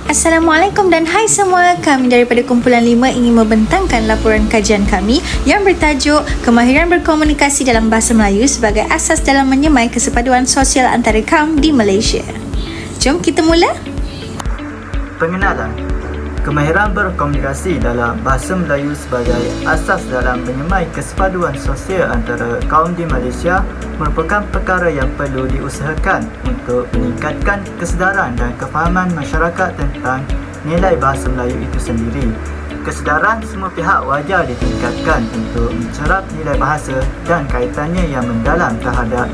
Assalamualaikum dan hai semua. Kami daripada Kumpulan 5 ingin membentangkan laporan kajian kami yang bertajuk Kemahiran Berkomunikasi dalam Bahasa Melayu sebagai asas dalam menyemai kesepaduan sosial antara kaum di Malaysia. Jom kita mula. Pengenalan. Kemahiran berkomunikasi dalam bahasa Melayu sebagai asas dalam menyemai kesepaduan sosial antara kaum di Malaysia merupakan perkara yang perlu diusahakan untuk meningkatkan kesedaran dan kefahaman masyarakat tentang nilai bahasa Melayu itu sendiri. Kesedaran semua pihak wajar ditingkatkan untuk mencerap nilai bahasa dan kaitannya yang mendalam terhadap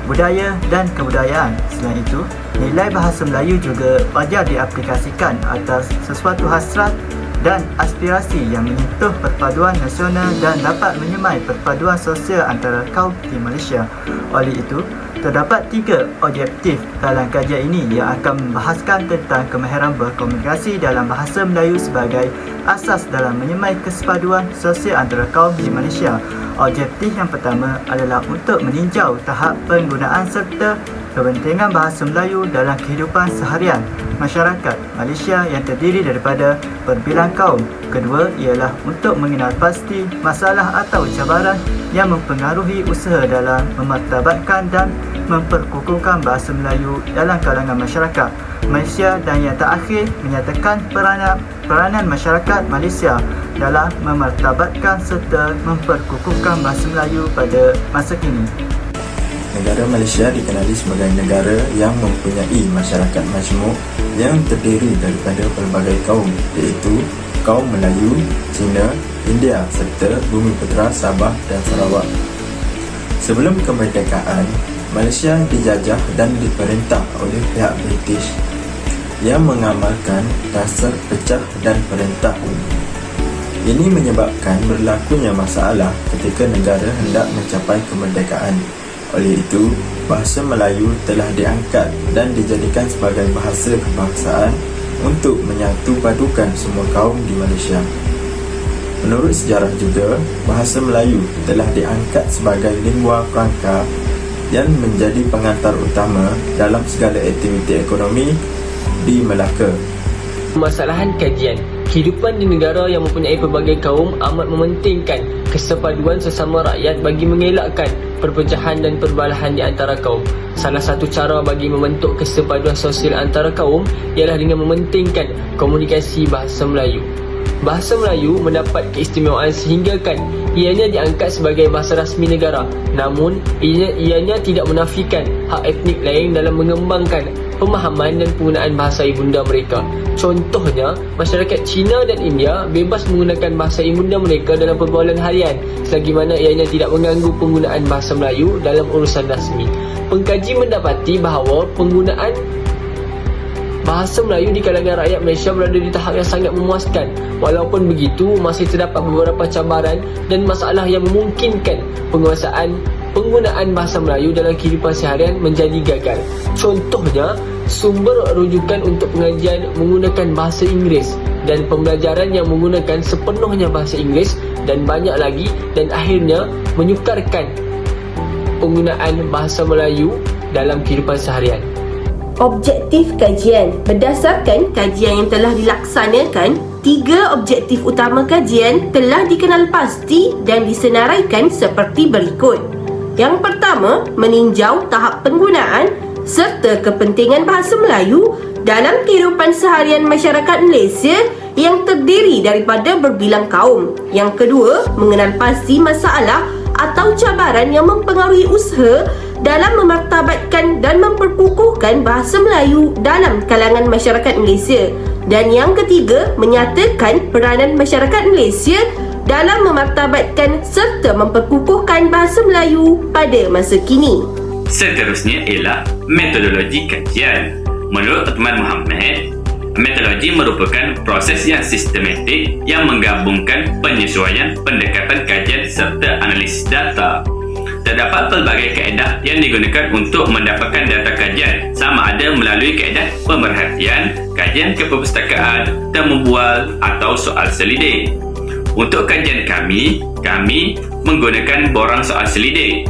budaya dan kebudayaan. Selain itu, nilai bahasa Melayu juga wajar diaplikasikan atas sesuatu hasrat dan aspirasi yang menyentuh perpaduan nasional dan dapat menyemai perpaduan sosial antara kaum di Malaysia. Oleh itu, terdapat 3 objektif dalam kajian ini yang akan membahaskan tentang kemahiran berkomunikasi dalam bahasa Melayu sebagai asas dalam menyemai kesepaduan sosial antara kaum di Malaysia. Objektif yang pertama adalah untuk meninjau tahap penggunaan serta kepentingan bahasa Melayu dalam kehidupan seharian masyarakat Malaysia yang terdiri daripada berbilang kaum. Kedua ialah untuk mengenal pasti masalah atau cabaran yang mempengaruhi usaha dalam memartabatkan dan memperkukuhkan bahasa Melayu dalam kalangan masyarakat Malaysia, dan yang terakhir menyatakan peranan masyarakat Malaysia dalam memartabatkan serta memperkukuhkan bahasa Melayu pada masa kini. Negara Malaysia dikenali sebagai negara yang mempunyai masyarakat majmuk yang terdiri daripada pelbagai kaum, iaitu kaum Melayu, Cina, India serta Bumiputera, Sabah dan Sarawak. Sebelum kemerdekaan, Malaysia dijajah dan diperintah oleh pihak British yang mengamalkan dasar pecah dan perintah. Ini menyebabkan berlakunya masalah ketika negara hendak mencapai kemerdekaan. Oleh itu, bahasa Melayu telah diangkat dan dijadikan sebagai bahasa kebangsaan untuk menyatu padukan semua kaum di Malaysia. Menurut sejarah juga, bahasa Melayu telah diangkat sebagai lingua franca yang menjadi pengantar utama dalam segala aktiviti ekonomi di Melaka. Permasalahan kajian. Kehidupan di negara yang mempunyai pelbagai kaum amat mementingkan kesepaduan sesama rakyat bagi mengelakkan perpecahan dan perbalahan di antara kaum. Salah satu cara bagi membentuk kesepaduan sosial antara kaum ialah dengan mementingkan komunikasi bahasa Melayu. Bahasa Melayu mendapat keistimewaan sehinggakan ianya diangkat sebagai bahasa rasmi negara. Namun, ianya tidak menafikan hak etnik lain dalam mengembangkan pemahaman dan penggunaan bahasa ibunda mereka. Contohnya, masyarakat Cina dan India bebas menggunakan bahasa ibunda mereka dalam perbualan harian selagi mana ianya tidak mengganggu penggunaan bahasa Melayu dalam urusan rasmi. Pengkaji mendapati bahawa penggunaan bahasa Melayu di kalangan rakyat Malaysia berada di tahap yang sangat memuaskan. Walaupun begitu, masih terdapat beberapa cabaran dan masalah yang memungkinkan penggunaan bahasa Melayu dalam kehidupan seharian menjadi gagal. Contohnya, sumber rujukan untuk pengajian menggunakan bahasa Inggeris dan pembelajaran yang menggunakan sepenuhnya bahasa Inggeris dan banyak lagi, dan akhirnya menyukarkan penggunaan bahasa Melayu dalam kehidupan seharian. Objektif kajian. Berdasarkan kajian yang telah dilaksanakan, 3 objektif utama kajian telah dikenal pasti dan disenaraikan seperti berikut. Yang pertama, meninjau tahap penggunaan serta kepentingan bahasa Melayu dalam kehidupan seharian masyarakat Malaysia yang terdiri daripada berbilang kaum. Yang kedua, mengenal pasti masalah atau cabaran yang mempengaruhi usaha dalam memartabatkan dan memperkukuhkan bahasa Melayu dalam kalangan masyarakat Malaysia. Dan yang ketiga, menyatakan peranan masyarakat Malaysia dalam memartabatkan serta memperkukuhkan bahasa Melayu pada masa kini. Seterusnya ialah metodologi kajian. Menurut Uthman Mohammed, metodologi merupakan proses yang sistematik yang menggabungkan penyesuaian pendekatan kajian serta analisis data. Terdapat pelbagai kaedah yang digunakan untuk mendapatkan data kajian, sama ada melalui kaedah pemerhatian, kajian keperpustakaan, temu bual atau soal selidik. Untuk kajian kami menggunakan borang soal selidik.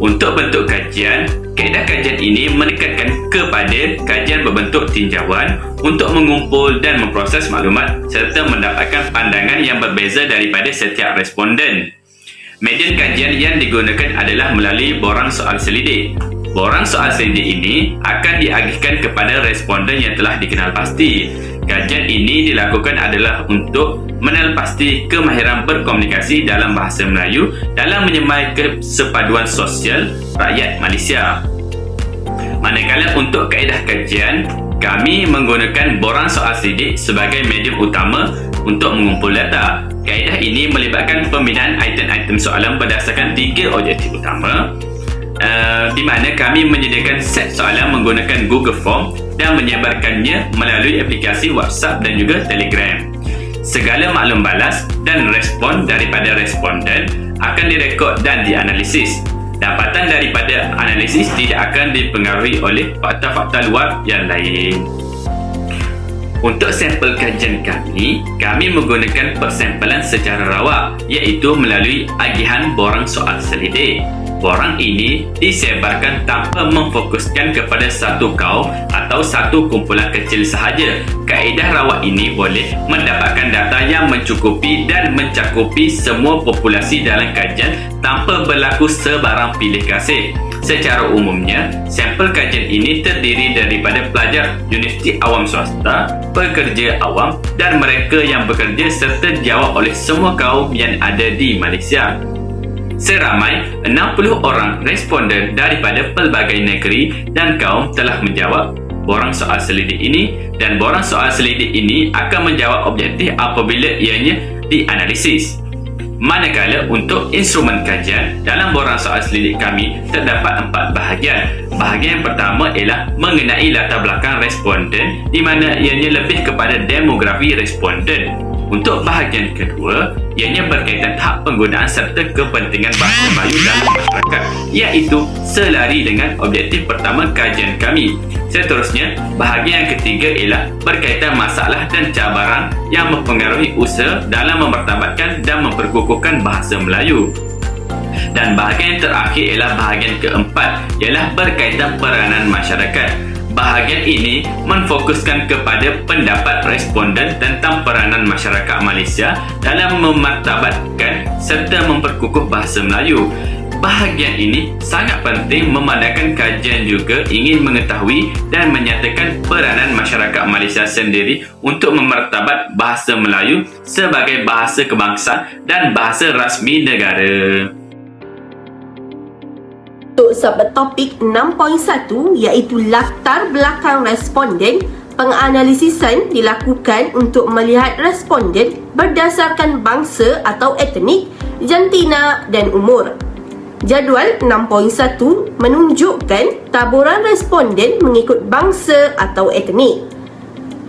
Untuk bentuk kajian, kaedah kajian ini menekankan kepada kajian berbentuk tinjauan untuk mengumpul dan memproses maklumat serta mendapatkan pandangan yang berbeza daripada setiap responden. Medium kajian yang digunakan adalah melalui borang soal selidik. Borang soal selidik ini akan diagihkan kepada responden yang telah dikenal pasti. Kajian ini dilakukan adalah untuk mengenal pasti kemahiran berkomunikasi dalam bahasa Melayu dalam menyemai kesepaduan sosial rakyat Malaysia. Manakala untuk kaedah kajian, kami menggunakan borang soal selidik sebagai medium utama untuk mengumpul data. Kaedah ini melibatkan pembinaan item-item soalan berdasarkan 3 objektif utama, di mana kami menyediakan set soalan menggunakan Google Form dan menyebarkannya melalui aplikasi WhatsApp dan juga Telegram. Segala maklum balas dan respon daripada responden akan direkod dan dianalisis. Dapatan daripada analisis tidak akan dipengaruhi oleh fakta-fakta luar yang lain. Untuk sampel kajian kami menggunakan persampelan secara rawak, iaitu melalui agihan borang soal selidik. Borang ini disebarkan tanpa memfokuskan kepada satu kaum atau satu kumpulan kecil sahaja. Kaedah rawak ini boleh mendapatkan data yang mencukupi dan mencakupi semua populasi dalam kajian tanpa berlaku sebarang pilih kasih. Secara umumnya, sampel kajian ini terdiri daripada pelajar universiti awam swasta, pekerja awam dan mereka yang bekerja serta dijawab oleh semua kaum yang ada di Malaysia. Seramai 60 orang responden daripada pelbagai negeri dan kaum telah menjawab borang soal selidik ini, dan borang soal selidik ini akan menjawab objektif apabila ianya dianalisis. Manakala untuk instrumen kajian, dalam borang soal selidik kami terdapat 4 bahagian. Bahagian yang pertama ialah mengenai latar belakang responden, di mana ianya lebih kepada demografi responden. Untuk bahagian kedua, ianya berkaitan hak penggunaan serta kepentingan bahasa Melayu dalam masyarakat, iaitu selari dengan objektif pertama kajian kami. Seterusnya, bahagian yang ketiga ialah berkaitan masalah dan cabaran yang mempengaruhi usaha dalam memertabatkan dan memperkukuhkan bahasa Melayu. Dan bahagian yang terakhir ialah bahagian keempat, ialah berkaitan peranan masyarakat. Bahagian ini memfokuskan kepada pendapat responden tentang peranan masyarakat Malaysia dalam memartabatkan serta memperkukuh bahasa Melayu. Bahagian ini sangat penting memandangkan kajian juga ingin mengetahui dan menyatakan peranan masyarakat Malaysia sendiri untuk memartabat bahasa Melayu sebagai bahasa kebangsaan dan bahasa rasmi negara. Untuk subtopik 6.1 iaitu latar belakang responden, penganalisisan dilakukan untuk melihat responden berdasarkan bangsa atau etnik, jantina dan umur. Jadual 6.1 menunjukkan taburan responden mengikut bangsa atau etnik.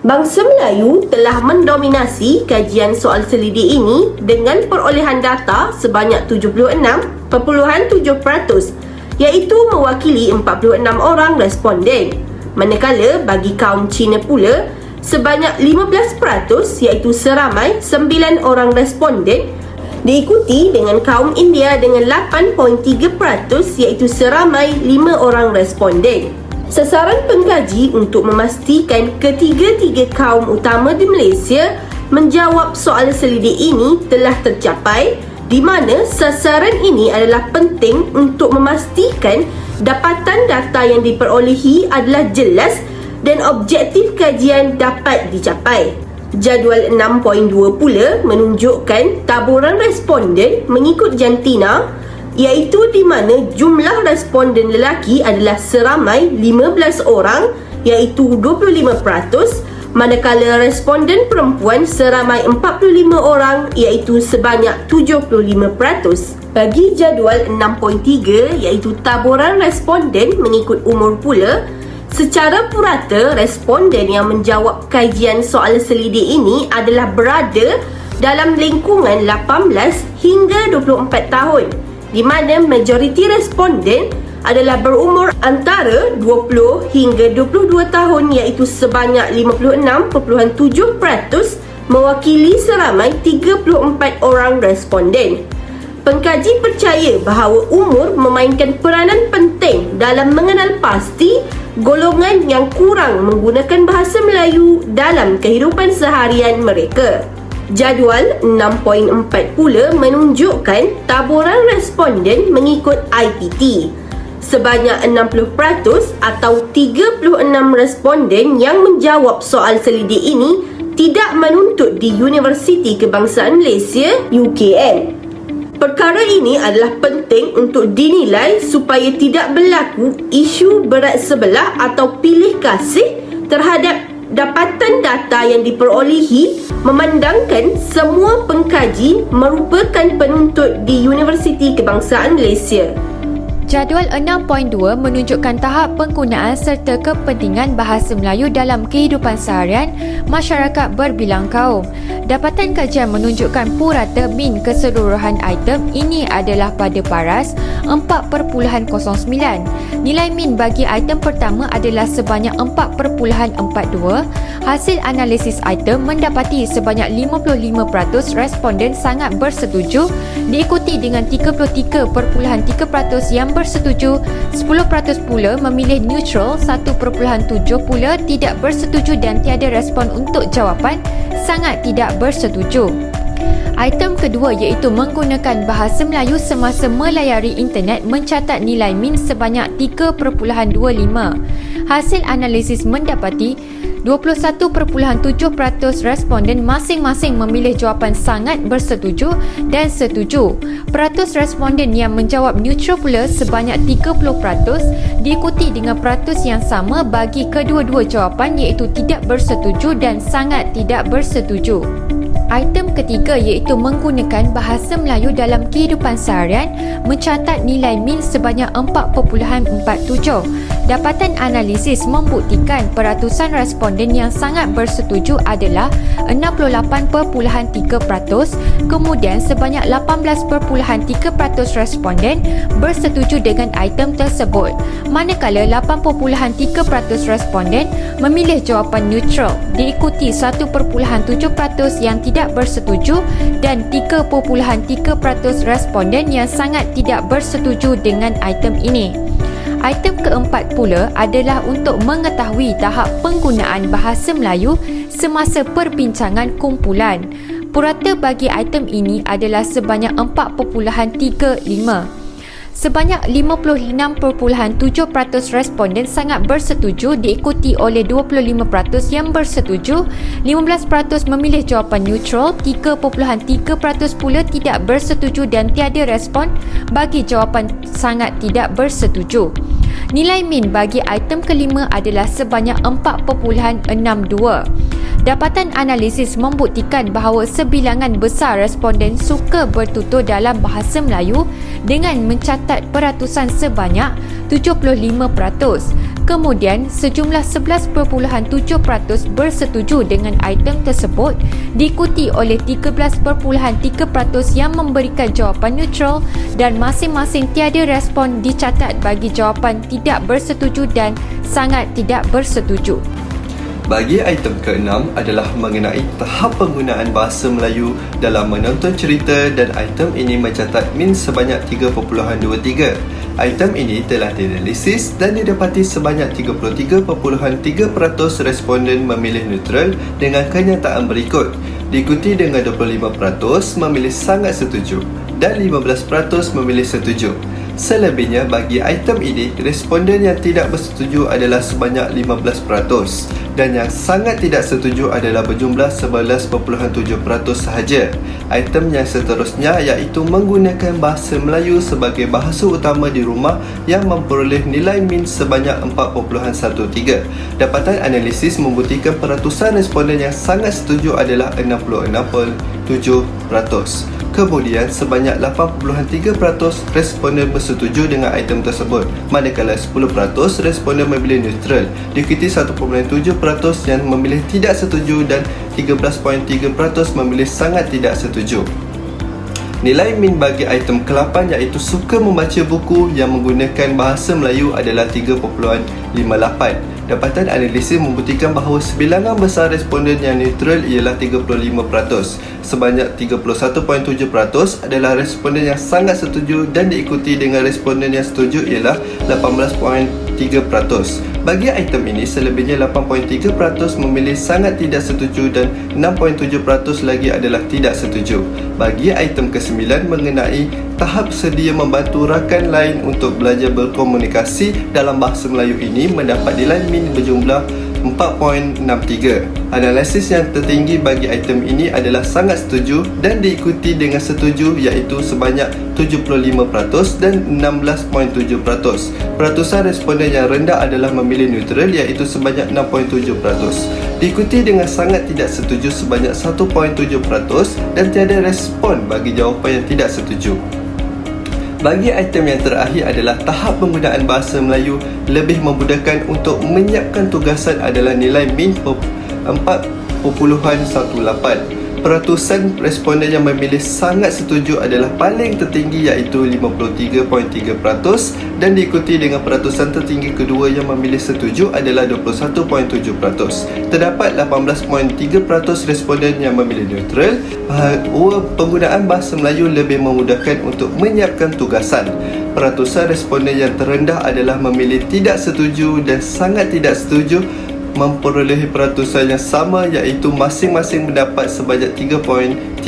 Bangsa Melayu telah mendominasi kajian soal selidik ini dengan perolehan data sebanyak 76.7%, iaitu mewakili 46 orang responden. Manakala bagi kaum Cina pula, sebanyak 15%, iaitu seramai 9 orang responden, diikuti dengan kaum India dengan 8.3%, iaitu seramai 5 orang responden. Sasaran pengkaji untuk memastikan ketiga-tiga kaum utama di Malaysia menjawab soal selidik ini telah tercapai, di mana sasaran ini adalah penting untuk memastikan dapatan data yang diperolehi adalah jelas dan objektif kajian dapat dicapai. Jadual 6.2 pula menunjukkan taburan responden mengikut jantina, iaitu di mana jumlah responden lelaki adalah seramai 15 orang, iaitu 25%, manakala responden perempuan seramai 45 orang, iaitu sebanyak 75%. Bagi jadual 6.3 iaitu taburan responden mengikut umur pula, secara purata responden yang menjawab kajian soal selidik ini adalah berada dalam lingkungan 18 hingga 24 tahun, di mana majoriti responden adalah berumur antara 20 hingga 22 tahun, iaitu sebanyak 56.7%, mewakili seramai 34 orang responden. Pengkaji percaya bahawa umur memainkan peranan penting dalam mengenal pasti golongan yang kurang menggunakan bahasa Melayu dalam kehidupan seharian mereka. Jadual 6.4 pula menunjukkan taburan responden mengikut IPT. Sebanyak 60% atau 36 responden yang menjawab soal selidik ini tidak menuntut di Universiti Kebangsaan Malaysia UKM. Perkara ini adalah penting untuk dinilai supaya tidak berlaku isu berat sebelah atau pilih kasih terhadap dapatan data yang diperolehi memandangkan semua pengkaji merupakan penuntut di Universiti Kebangsaan Malaysia. Jadual 6.2 menunjukkan tahap penggunaan serta kepentingan bahasa Melayu dalam kehidupan seharian masyarakat berbilang kaum. Dapatan kajian menunjukkan purata min keseluruhan item ini adalah pada paras 4.09. Nilai min bagi item pertama adalah sebanyak 4.42. Hasil analisis item mendapati sebanyak 55% responden sangat bersetuju, diikuti dengan 33.3% yang bersetuju, 10% pula memilih neutral, 1.7 pula tidak bersetuju dan tiada respon untuk jawapan sangat tidak bersetuju. Item kedua iaitu menggunakan bahasa Melayu semasa melayari internet mencatat nilai min sebanyak 3.25. Hasil analisis mendapati 21.7% responden masing-masing memilih jawapan sangat bersetuju dan setuju. Peratus responden yang menjawab neutral pula sebanyak 30%, diikuti dengan peratus yang sama bagi kedua-dua jawapan iaitu tidak bersetuju dan sangat tidak bersetuju. Item ketiga iaitu menggunakan bahasa Melayu dalam kehidupan seharian mencatat nilai min sebanyak 4.47. Dapatan analisis membuktikan peratusan responden yang sangat bersetuju adalah 68.3%, kemudian sebanyak 18.3% responden bersetuju dengan item tersebut, manakala 8.3% responden memilih jawapan neutral, diikuti 1.7% yang tidak bersetuju dan 3.3% responden yang sangat tidak bersetuju dengan item ini. Item keempat pula adalah untuk mengetahui tahap penggunaan bahasa Melayu semasa perbincangan kumpulan. Purata bagi item ini adalah sebanyak 4.35. Sebanyak 56.7% responden sangat bersetuju, diikuti oleh 25% yang bersetuju, 15% memilih jawapan neutral, 3.3% pula tidak bersetuju dan tiada respon bagi jawapan sangat tidak bersetuju. Nilai min bagi item kelima adalah sebanyak 4.62. Dapatan analisis membuktikan bahawa sebilangan besar responden suka bertutur dalam bahasa Melayu dengan mencatat peratusan sebanyak 75%. Kemudian, sejumlah 11.7% bersetuju dengan item tersebut, diikuti oleh 13.3% yang memberikan jawapan neutral dan masing-masing tiada respon dicatat bagi jawapan tidak bersetuju dan sangat tidak bersetuju. Bagi item ke-6 adalah mengenai tahap penggunaan bahasa Melayu dalam menonton cerita dan item ini mencatat min sebanyak 3.23. Item ini telah dianalisis dan didapati sebanyak 33.3% responden memilih neutral dengan kenyataan berikut, diikuti dengan 25% memilih sangat setuju dan 15% memilih setuju. Selebihnya bagi item ini, responden yang tidak bersetuju adalah sebanyak 15% dan yang sangat tidak setuju adalah berjumlah 11.7% sahaja. Item yang seterusnya iaitu menggunakan bahasa Melayu sebagai bahasa utama di rumah yang memperoleh nilai min sebanyak 4.13. Dapatan analisis membuktikan peratusan responden yang sangat setuju adalah 66.7%. Kemudian sebanyak 8.3% responden bersetuju dengan item tersebut, manakala 10% responden memilih neutral, diikuti 1.7% yang memilih tidak setuju dan 13.3% memilih sangat tidak setuju. Nilai min bagi item ke-8 iaitu suka membaca buku yang menggunakan bahasa Melayu adalah 3.58. Dapatan analisis membuktikan bahawa sebilangan besar responden yang neutral ialah 35%. Sebanyak 31.7% adalah responden yang sangat setuju dan diikuti dengan responden yang setuju ialah 18.3%. Bagi item ini, selebihnya 8.3% memilih sangat tidak setuju dan 6.7% lagi adalah tidak setuju. Bagi item ke-9 mengenai tahap sedia membantu rakan lain untuk belajar berkomunikasi dalam bahasa Melayu ini mendapat nilai min berjumlah 4.63. Analisis yang tertinggi bagi item ini adalah sangat setuju dan diikuti dengan setuju iaitu sebanyak 75% dan 16.7%. Peratusan responden yang rendah adalah memilih neutral iaitu sebanyak 6.7%. Diikuti dengan sangat tidak setuju sebanyak 1.7% dan tiada respon bagi jawapan yang tidak setuju. Bagi item yang terakhir adalah tahap penggunaan bahasa Melayu lebih memudahkan untuk menyiapkan tugasan adalah nilai min 4.18. Peratusan responden yang memilih sangat setuju adalah paling tertinggi iaitu 53.3% dan diikuti dengan peratusan tertinggi kedua yang memilih setuju adalah 21.7%. Terdapat 18.3% responden yang memilih neutral. Bahawa penggunaan bahasa Melayu lebih memudahkan untuk menyiapkan tugasan. Peratusan responden yang terendah adalah memilih tidak setuju dan sangat tidak setuju memperolehi peratusan yang sama iaitu masing-masing mendapat sebanyak 3.3%.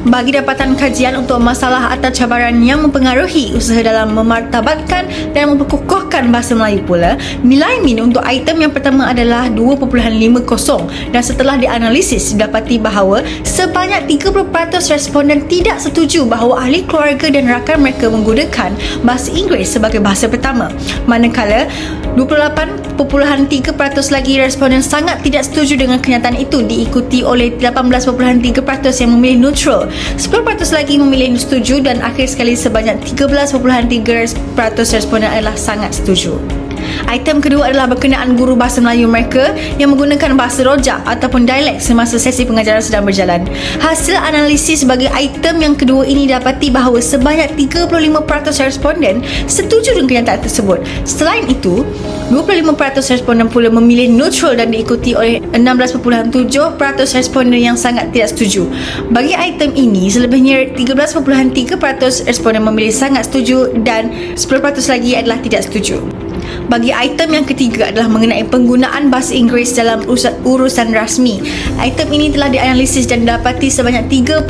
Bagi dapatan kajian untuk masalah atau cabaran yang mempengaruhi usaha dalam memartabatkan dan memperkukuhkan bahasa Melayu pula, nilai min untuk item yang pertama adalah 2.50 dan setelah dianalisis didapati bahawa sebanyak 30% responden tidak setuju bahawa ahli keluarga dan rakan mereka menggunakan bahasa Inggeris sebagai bahasa pertama, manakala 28.3% lagi responden sangat tidak setuju dengan kenyataan itu, diikuti oleh 18.3% yang memilih neutral, 10% lagi memilih setuju dan akhir sekali sebanyak 13.3% responden adalah sangat setuju. Item kedua adalah berkenaan guru bahasa Melayu mereka yang menggunakan bahasa rojak ataupun dialek semasa sesi pengajaran sedang berjalan. Hasil analisis bagi item yang kedua ini dapati bahawa sebanyak 35% responden setuju dengan kenyataan tersebut. Selain itu, 25% responden pula memilih neutral dan diikuti oleh 16.7% responden yang sangat tidak setuju. Bagi item ini, selebihnya 13.3% responden memilih sangat setuju dan 10% lagi adalah tidak setuju. Bagi item yang ketiga adalah mengenai penggunaan bahasa Inggeris dalam urusan rasmi. Item ini telah dianalisis dan didapati sebanyak 30%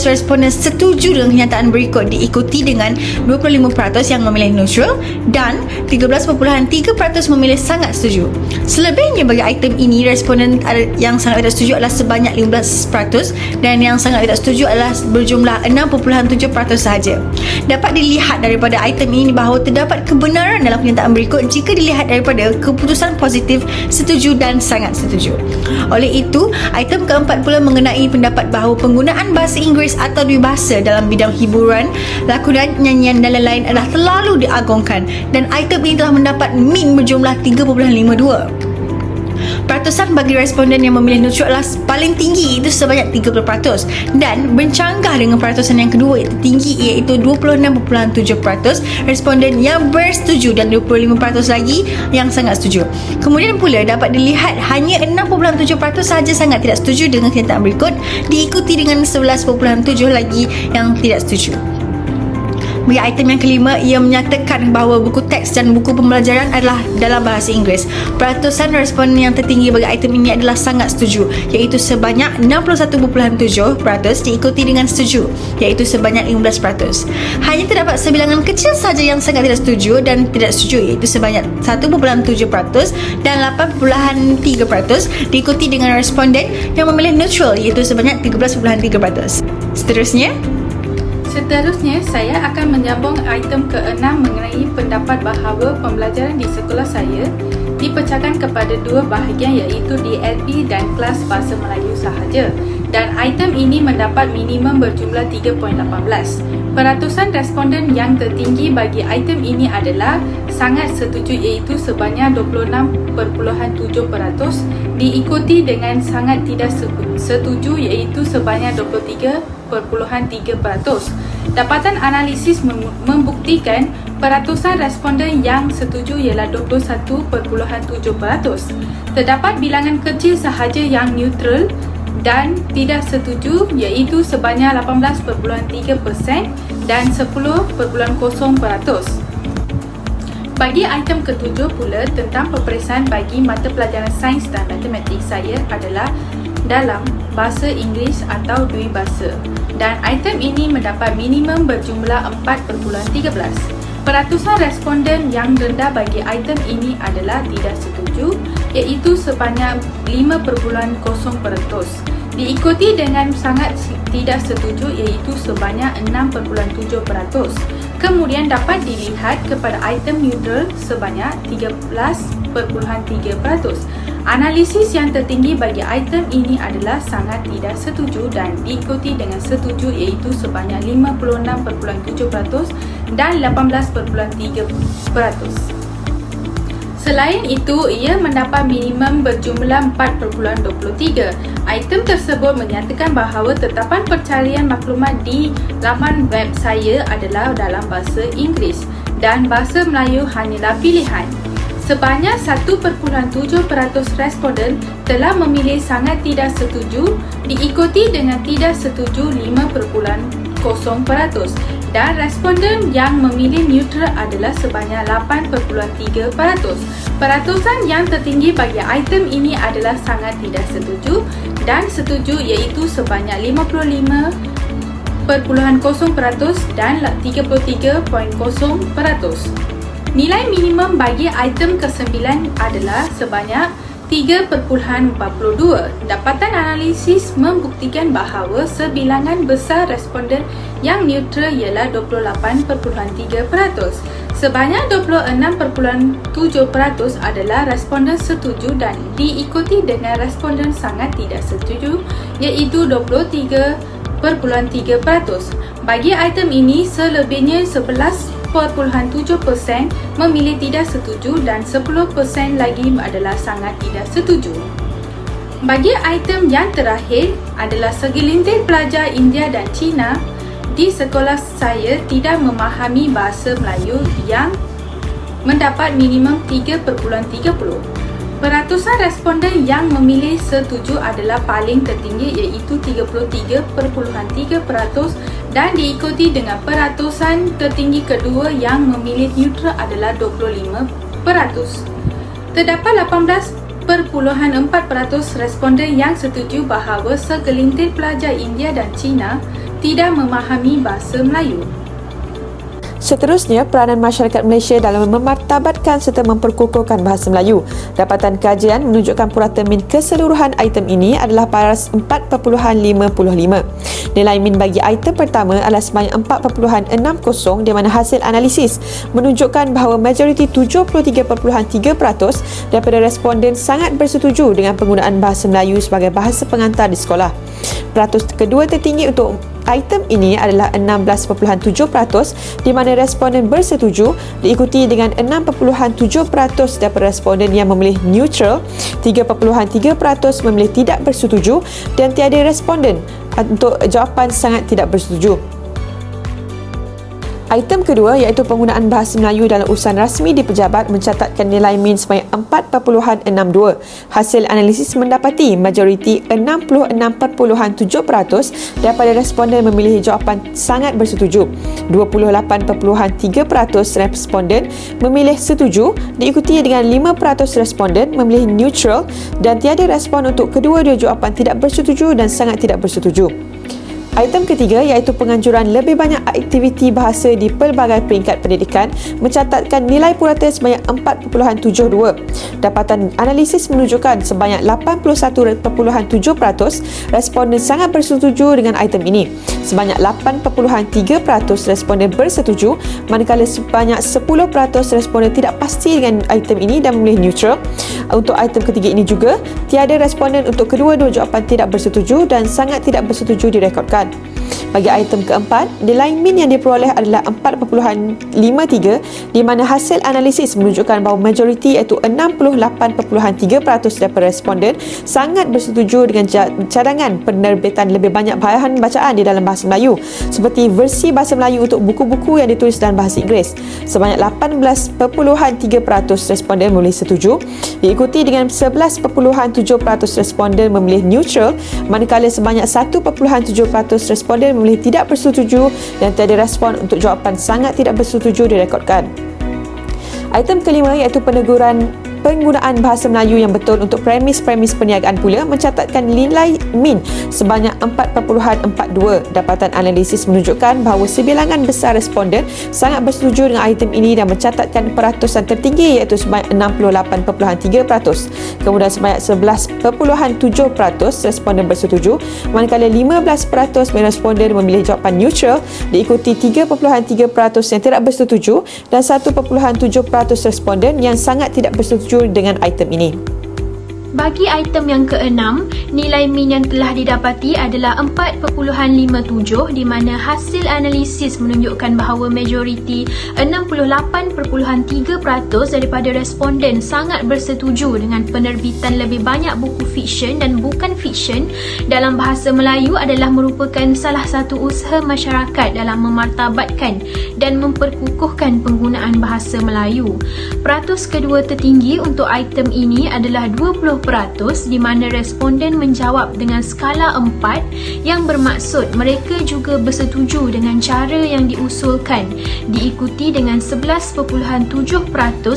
responden setuju dengan kenyataan berikut, diikuti dengan 25% yang memilih neutral dan 13.3% memilih sangat setuju. Selebihnya bagi item ini, responden yang sangat tidak setuju adalah sebanyak 15% dan yang sangat tidak setuju adalah berjumlah 6.7% sahaja. Dapat dilihat daripada item ini bahawa terdapat kebenaran dalam kenyataan berikut jika dilihat daripada keputusan positif, setuju dan sangat setuju. Oleh itu, item keempat pula mengenai pendapat bahawa penggunaan bahasa Inggeris atau dibahasa dalam bidang hiburan, lakonan, nyanyian dan lain-lain adalah terlalu diagungkan dan item ini telah mendapat min berjumlah 3.52. Peratusan bagi responden yang memilih neutral adalah paling tinggi, iaitu sebanyak 30%, dan bercanggah dengan peratusan yang kedua iaitu tinggi, iaitu 26.7% responden yang bersetuju dan 25% lagi yang sangat setuju. Kemudian pula dapat dilihat hanya 6.7% sahaja sangat tidak setuju dengan kenyataan berikut, diikuti dengan 11.7% lagi yang tidak setuju. Bagi item yang kelima, ia menyatakan bahawa buku teks dan buku pembelajaran adalah dalam bahasa Inggeris. Peratusan responden yang tertinggi bagi item ini adalah sangat setuju, iaitu sebanyak 61.7%, diikuti dengan setuju, iaitu sebanyak 15%. Hanya terdapat sebilangan kecil sahaja yang sangat tidak setuju dan tidak setuju, iaitu sebanyak 1.7% dan 8.3%, diikuti dengan responden yang memilih neutral, iaitu sebanyak 13.3%. Seterusnya, saya akan menyambung item ke-6 mengenai pendapat bahawa pembelajaran di sekolah saya dipecahkan kepada dua bahagian, iaitu DLP dan kelas bahasa Melayu sahaja, dan item ini mendapat minimum berjumlah 3.18. Peratusan responden yang tertinggi bagi item ini adalah sangat setuju, iaitu sebanyak 26.7%, diikuti dengan sangat tidak setuju iaitu sebanyak 23.3%. Dapatan analisis membuktikan peratusan responden yang setuju ialah 21.7%. Terdapat bilangan kecil sahaja yang neutral dan tidak setuju iaitu sebanyak 18.3% dan 10.0%. Bagi item ketujuh pula tentang peperiksaan bagi mata pelajaran sains dan matematik, saya adalah dalam bahasa Inggeris atau dui bahasa, dan item ini mendapat minimum berjumlah 4.13. Peratusan responden yang rendah bagi item ini adalah tidak setuju iaitu sebanyak 5.0%, diikuti dengan sangat tidak setuju iaitu sebanyak 6.7%. Kemudian dapat dilihat kepada item neutral sebanyak 13.3%. Analisis yang tertinggi bagi item ini adalah sangat tidak setuju dan diikuti dengan setuju iaitu sebanyak 56.7% dan 18.3%. Selain itu, ia mendapat minimum berjumlah 4.23. Item tersebut menyatakan bahawa tetapan pencarian maklumat di laman web saya adalah dalam bahasa Inggeris dan bahasa Melayu hanyalah pilihan. Sebanyak 1.7% responden telah memilih sangat tidak setuju, diikuti dengan tidak setuju 5.0%, dan responden yang memilih neutral adalah sebanyak 8.3%. Peratusan yang tertinggi bagi item ini adalah sangat tidak setuju dan setuju iaitu sebanyak 55.0% dan 33.0%. Nilai minimum bagi item ke-9 adalah sebanyak 3.42. Dapatan analisis membuktikan bahawa sebilangan besar responden yang neutral ialah 28.3%. Sebanyak 26.7% adalah responden setuju dan diikuti dengan responden sangat tidak setuju iaitu 23.3%. Bagi item ini, selebihnya 11.7% memilih tidak setuju dan 10% lagi adalah sangat tidak setuju. Bagi item yang terakhir adalah segelintir pelajar India dan Cina di sekolah saya tidak memahami bahasa Melayu yang mendapat minimum 3.30. Peratusan responden yang memilih setuju adalah paling tertinggi iaitu 33.3% dan diikuti dengan peratusan tertinggi kedua yang memilih neutral adalah 25%. Terdapat 18.4% responden yang setuju bahawa segelintir pelajar India dan Cina tidak memahami bahasa Melayu. Seterusnya, peranan masyarakat Malaysia dalam memartabatkan serta memperkukuhkan bahasa Melayu. Dapatan kajian menunjukkan purata min keseluruhan item ini adalah paras 4.55. Nilai min bagi item pertama adalah sebanyak 4.60 di mana hasil analisis menunjukkan bahawa majoriti 73.3% daripada responden sangat bersetuju dengan penggunaan bahasa Melayu sebagai bahasa pengantar di sekolah. Peratus kedua tertinggi untuk item ini adalah 16.7% di mana responden bersetuju, diikuti dengan 6.7% daripada responden yang memilih neutral, 3.3% memilih tidak bersetuju dan tiada responden untuk jawapan sangat tidak bersetuju. Item kedua iaitu penggunaan bahasa Melayu dalam urusan rasmi di pejabat mencatatkan nilai min sebanyak 4.62. Hasil analisis mendapati majoriti 66.7% daripada responden memilih jawapan sangat bersetuju. 28.3% responden memilih setuju, diikuti dengan 5% responden memilih neutral dan tiada respon untuk kedua-dua jawapan tidak bersetuju dan sangat tidak bersetuju. Item ketiga iaitu penganjuran lebih banyak aktiviti bahasa di pelbagai peringkat pendidikan mencatatkan nilai purata sebanyak 4.72. Dapatan analisis menunjukkan sebanyak 81.7% responden sangat bersetuju dengan item ini. Sebanyak 8.3% responden bersetuju, manakala sebanyak 10% responden tidak pasti dengan item ini dan memilih neutral. Untuk item ketiga ini juga, tiada responden untuk kedua-dua jawapan tidak bersetuju dan sangat tidak bersetuju direkodkan. Bagi item keempat, nilai min yang diperoleh adalah 4.53 di mana hasil analisis menunjukkan bahawa majoriti iaitu 68.3% daripada responden sangat bersetuju dengan cadangan penerbitan lebih banyak bahan bacaan di dalam bahasa Melayu seperti versi bahasa Melayu untuk buku-buku yang ditulis dalam bahasa Inggeris. Sebanyak 18.3% responden memilih setuju, diikuti dengan 11.7% responden memilih neutral, manakala sebanyak 1.7% responden memilih tidak bersetuju dan tiada respon untuk jawapan sangat tidak bersetuju direkodkan. Item kelima iaitu peneguran penggunaan bahasa Melayu yang betul untuk premis-premis perniagaan pula mencatatkan nilai min sebanyak 4.42. Dapatan analisis menunjukkan bahawa sebilangan besar responden sangat bersetuju dengan item ini dan mencatatkan peratusan tertinggi iaitu sebanyak 68.3%. Kemudian sebanyak 11.7% responden bersetuju, manakala 15% responden memilih jawapan neutral, diikuti 3.3% yang tidak bersetuju dan 1.7% responden yang sangat tidak bersetuju dengan item ini. Bagi item yang keenam, nilai min yang telah didapati adalah 4.57 di mana hasil analisis menunjukkan bahawa majoriti 68.3% daripada responden sangat bersetuju dengan penerbitan lebih banyak buku fiksyen dan bukan fiksyen dalam bahasa Melayu adalah merupakan salah satu usaha masyarakat dalam memartabatkan dan memperkukuhkan penggunaan bahasa Melayu. Peratus kedua tertinggi untuk item ini adalah 20% di mana responden menjawab dengan skala 4 yang bermaksud mereka juga bersetuju dengan cara yang diusulkan, diikuti dengan 11.7%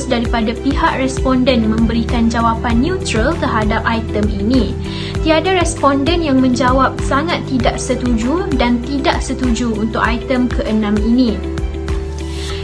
daripada pihak responden memberikan jawapan neutral terhadap item ini. Tiada responden yang menjawab sangat tidak setuju dan tidak setuju untuk item keenam ini.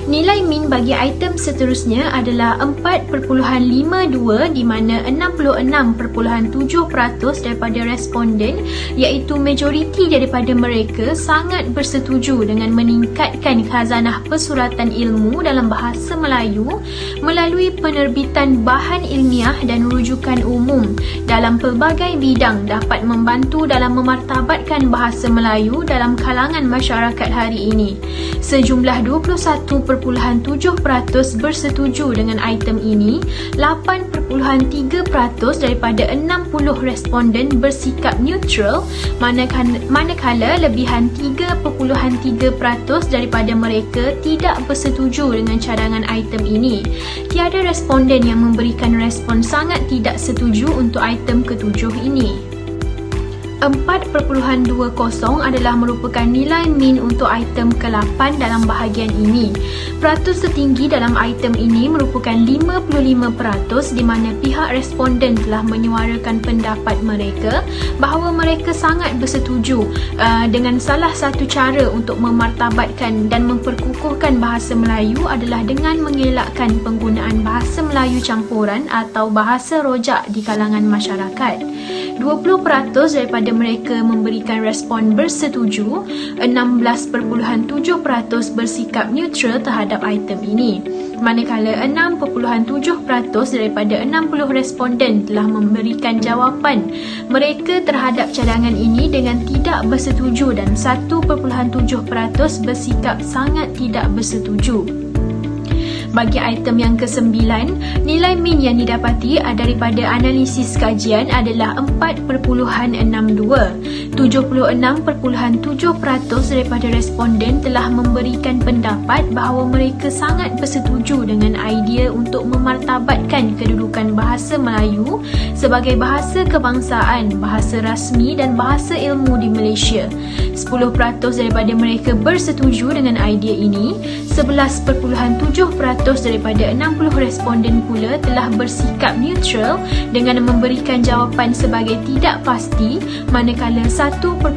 Nilai min bagi item seterusnya adalah 4.52 di mana 66.7% daripada responden iaitu majoriti daripada mereka sangat bersetuju dengan meningkatkan khazanah persuratan ilmu dalam bahasa Melayu melalui penerbitan bahan ilmiah dan rujukan umum dalam pelbagai bidang dapat membantu dalam memartabatkan bahasa Melayu dalam kalangan masyarakat hari ini. Sejumlah 21.7% bersetuju dengan item ini, 8.3% daripada 60 responden bersikap neutral, manakala lebihan 3.3% daripada mereka tidak bersetuju dengan cadangan item ini. Tiada responden yang memberikan respon sangat tidak setuju untuk item ketujuh ini. 4.20 adalah merupakan nilai min untuk item ke-8 dalam bahagian ini. Peratus tertinggi dalam item ini merupakan 55% di mana pihak responden telah menyuarakan pendapat mereka bahawa mereka sangat bersetuju dengan salah satu cara untuk memartabatkan dan memperkukuhkan bahasa Melayu adalah dengan mengelakkan penggunaan bahasa Melayu campuran atau bahasa rojak di kalangan masyarakat. 20% daripada mereka memberikan respon bersetuju, 16.7% bersikap neutral terhadap item ini. Manakala 6.7% daripada 60 responden telah memberikan jawapan mereka terhadap cadangan ini dengan tidak bersetuju dan 1.7% bersikap sangat tidak bersetuju. Bagi item yang ke-9, nilai min yang didapati daripada analisis kajian adalah 4.62. 76.7% daripada responden telah memberikan pendapat bahawa mereka sangat bersetuju dengan idea untuk memartabatkan kedudukan bahasa Melayu sebagai bahasa kebangsaan, bahasa rasmi dan bahasa ilmu di Malaysia. 10% daripada mereka bersetuju dengan idea ini, 11.7% daripada 60 responden pula telah bersikap neutral dengan memberikan jawapan sebagai tidak pasti, manakala 1.7%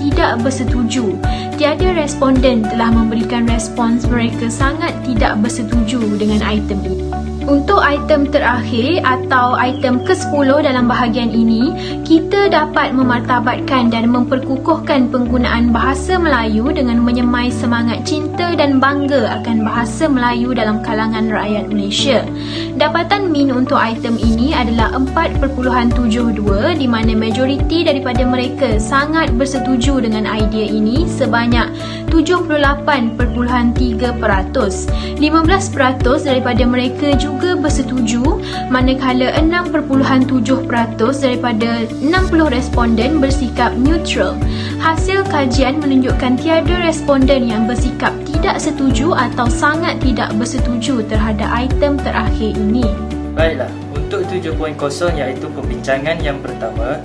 tidak bersetuju. Tiada responden telah memberikan respons mereka sangat tidak bersetuju dengan item ini. Untuk item terakhir atau item ke-10 dalam bahagian ini, kita dapat memartabatkan dan memperkukuhkan penggunaan bahasa Melayu dengan menyemai semangat cinta dan bangga akan bahasa Melayu dalam kalangan rakyat Malaysia. Dapatan min untuk item ini adalah 4.72 di mana majoriti daripada mereka sangat bersetuju dengan idea ini sebanyak 78.3%. 15% daripada mereka juga bersetuju, manakala 6.7% daripada 60 responden bersikap neutral. Hasil kajian menunjukkan tiada responden yang bersikap tidak setuju atau sangat tidak bersetuju terhadap item terakhir ini. Baiklah, untuk 7.0 iaitu perbincangan yang pertama,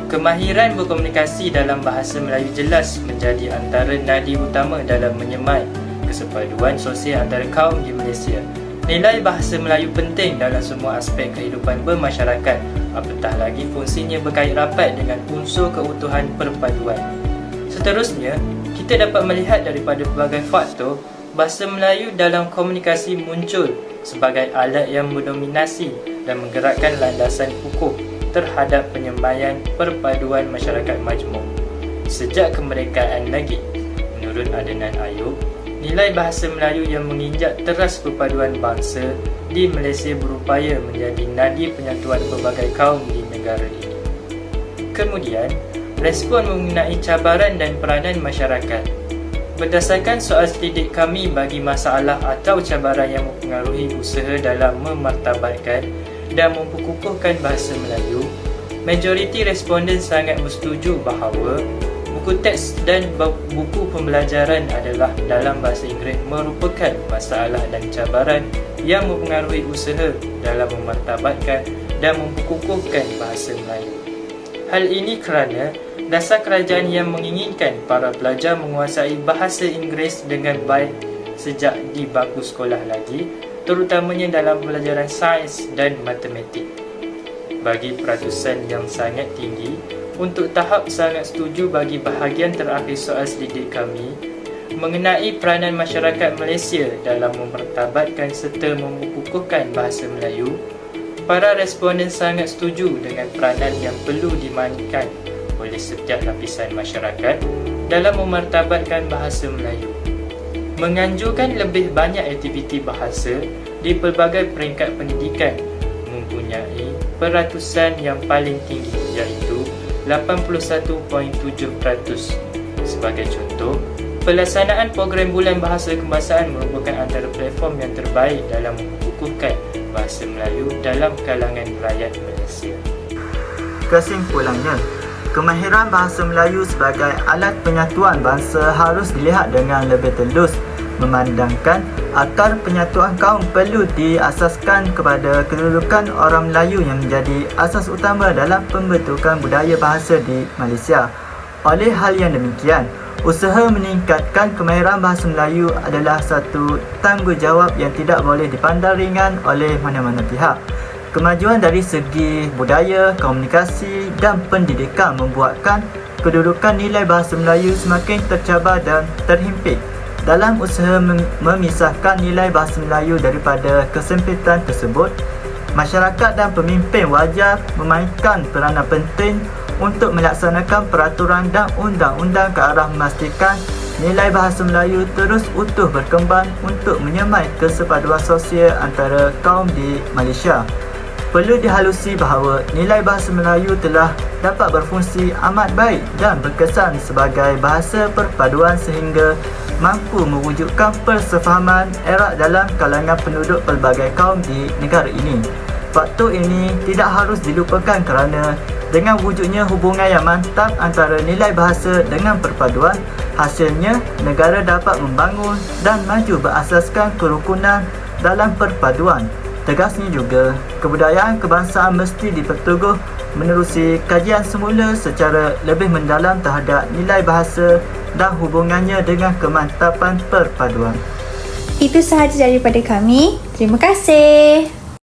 kemahiran berkomunikasi dalam bahasa Melayu jelas menjadi antara nadi utama dalam menyemai kesepaduan sosial antara kaum di Malaysia. Nilai bahasa Melayu penting dalam semua aspek kehidupan bermasyarakat, apatah lagi fungsinya berkait rapat dengan unsur keutuhan perpaduan. Seterusnya, kita dapat melihat daripada pelbagai faktor, bahasa Melayu dalam komunikasi muncul sebagai alat yang mendominasi dan menggerakkan landasan kukuh terhadap penyemaian perpaduan masyarakat majmuk. Sejak kemerdekaan lagi, menurut Adnan Ayub, nilai bahasa Melayu yang menginjak teras perpaduan bangsa di Malaysia berupaya menjadi nadi penyatuan pelbagai kaum di negara ini. Kemudian, respon mengenai cabaran dan peranan masyarakat. Berdasarkan soal selidik kami bagi masalah atau cabaran yang mempengaruhi usaha dalam memartabatkan dan memperkukuhkan bahasa Melayu, majoriti responden sangat bersetuju bahawa buku teks dan buku pembelajaran adalah dalam bahasa Inggeris merupakan masalah dan cabaran yang mempengaruhi usaha dalam memartabatkan dan memperkukuhkan bahasa Melayu. Hal ini kerana dasar kerajaan yang menginginkan para pelajar menguasai bahasa Inggeris dengan baik sejak di bangku sekolah lagi, terutamanya dalam pelajaran sains dan matematik. Bagi peratusan yang sangat tinggi, untuk tahap sangat setuju bagi bahagian terakhir soal selidik kami mengenai peranan masyarakat Malaysia dalam memartabatkan serta memperkukuhkan bahasa Melayu, para responden sangat setuju dengan peranan yang perlu dimainkan oleh setiap lapisan masyarakat dalam memartabatkan bahasa Melayu. Menganjurkan lebih banyak aktiviti bahasa di pelbagai peringkat pendidikan mempunyai peratusan yang paling tinggi iaitu 81.7%. Sebagai contoh, pelaksanaan program Bulan Bahasa Kebangsaan merupakan antara platform yang terbaik dalam mengukuhkan bahasa Melayu dalam kalangan rakyat Malaysia. Kesimpulannya, kemahiran bahasa Melayu sebagai alat penyatuan bangsa harus dilihat dengan lebih telus, memandangkan akar penyatuan kaum perlu diasaskan kepada kedudukan orang Melayu yang menjadi asas utama dalam pembentukan budaya bahasa di Malaysia. Oleh hal yang demikian, usaha meningkatkan kemahiran bahasa Melayu adalah satu tanggungjawab yang tidak boleh dipandang ringan oleh mana-mana pihak. Kemajuan dari segi budaya, komunikasi dan pendidikan membuatkan kedudukan nilai bahasa Melayu semakin tercabar dan terhimpit. Dalam usaha memisahkan nilai bahasa Melayu daripada kesempitan tersebut, masyarakat dan pemimpin wajar memainkan peranan penting untuk melaksanakan peraturan dan undang-undang ke arah memastikan nilai bahasa Melayu terus utuh berkembang untuk menyemai kesepaduan sosial antara kaum di Malaysia. Perlu dihalusi bahawa nilai bahasa Melayu telah dapat berfungsi amat baik dan berkesan sebagai bahasa perpaduan sehingga mampu mewujudkan persefahaman erat dalam kalangan penduduk pelbagai kaum di negara ini. Faktor ini tidak harus dilupakan kerana dengan wujudnya hubungan yang mantap antara nilai bahasa dengan perpaduan, hasilnya negara dapat membangun dan maju berasaskan kerukunan dalam perpaduan. Tegasnya juga, kebudayaan kebangsaan mesti diperteguh menerusi kajian semula secara lebih mendalam terhadap nilai bahasa dan hubungannya dengan kemantapan perpaduan. Itu sahaja daripada kami. Terima kasih.